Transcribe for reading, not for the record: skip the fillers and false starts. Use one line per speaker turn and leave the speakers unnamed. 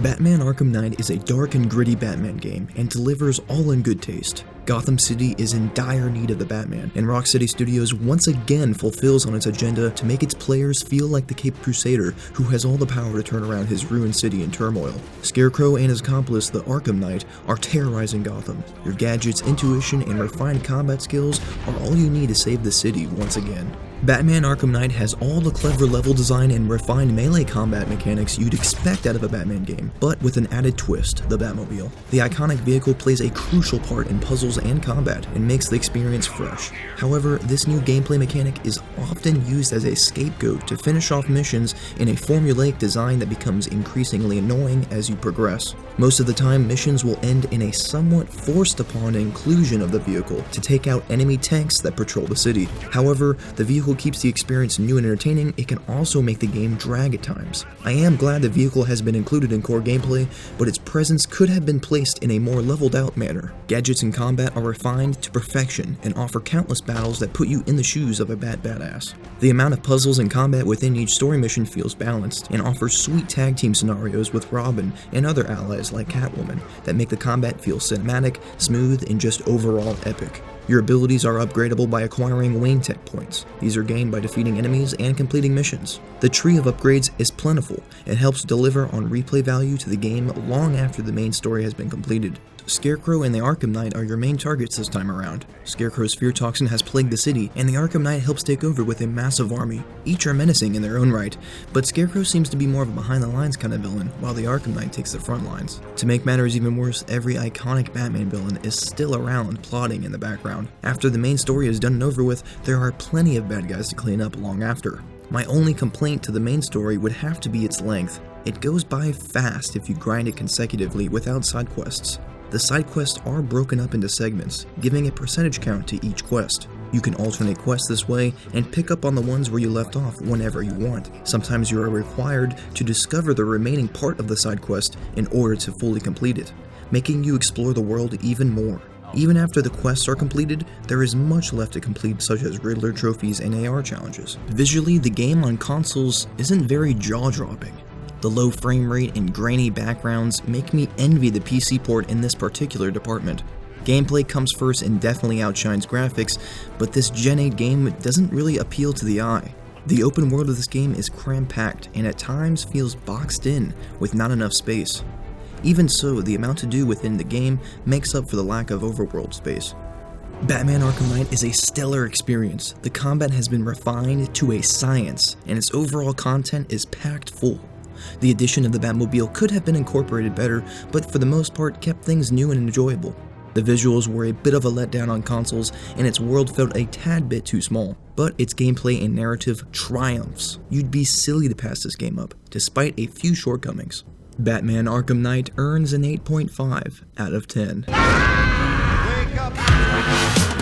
Batman Arkham Knight is a dark and gritty Batman game and delivers all in good taste. Gotham City is in dire need of the Batman, and Rocksteady Studios once again fulfills on its agenda to make its players feel like the Caped Crusader who has all the power to turn around his ruined city in turmoil. Scarecrow and his accomplice, the Arkham Knight, are terrorizing Gotham. Your gadgets, intuition, and refined combat skills are all you need to save the city once again. Batman Arkham Knight has all the clever level design and refined melee combat mechanics you'd expect out of a Batman game, but with an added twist, the Batmobile. The iconic vehicle plays a crucial part in puzzles and combat and makes the experience fresh. However, this new gameplay mechanic is often used as a scapegoat to finish off missions in a formulaic design that becomes increasingly annoying as you progress. Most of the time, missions will end in a somewhat forced upon inclusion of the vehicle to take out enemy tanks that patrol the city. However, the vehicle keeps the experience new and entertaining. It can also make the game drag at times. I am glad the vehicle has been included in core gameplay, but its presence could have been placed in a more leveled out manner. Gadgets in combat are refined to perfection and offer countless battles that put you in the shoes of a badass. The amount of puzzles and combat within each story mission feels balanced and offers sweet tag team scenarios with Robin and other allies like Catwoman that make the combat feel cinematic, smooth, and just overall epic. Your abilities are upgradable by acquiring Wayne Tech points. These are gained by defeating enemies and completing missions. The tree of upgrades is plentiful and helps deliver on replay value to the game long after the main story has been completed. Scarecrow and the Arkham Knight are your main targets this time around. Scarecrow's fear toxin has plagued the city, and the Arkham Knight helps take over with a massive army. Each are menacing in their own right, but Scarecrow seems to be more of a behind-the-lines kind of villain, while the Arkham Knight takes the front lines. To make matters even worse, every iconic Batman villain is still around plotting in the background. After the main story is done and over with, there are plenty of bad guys to clean up long after. My only complaint to the main story would have to be its length. It goes by fast if you grind it consecutively without side quests. The side quests are broken up into segments, giving a percentage count to each quest. You can alternate quests this way and pick up on the ones where you left off whenever you want. Sometimes you are required to discover the remaining part of the side quest in order to fully complete it, making you explore the world even more. Even after the quests are completed, there is much left to complete, such as Riddler trophies and AR challenges. Visually, the game on consoles isn't very jaw-dropping. The low frame rate and grainy backgrounds make me envy the PC port in this particular department. Gameplay comes first and definitely outshines graphics, but this Gen 8 game doesn't really appeal to the eye. The open world of this game is cram-packed and at times feels boxed in with not enough space. Even so, the amount to do within the game makes up for the lack of overworld space. Batman Arkham Knight is a stellar experience. The combat has been refined to a science, and its overall content is packed full. The addition of the Batmobile could have been incorporated better, but for the most part kept things new and enjoyable. The visuals were a bit of a letdown on consoles, and its world felt a tad bit too small, but its gameplay and narrative triumphs. You'd be silly to pass this game up, despite a few shortcomings. Batman Arkham Knight earns an 8.5 out of 10. Wake up.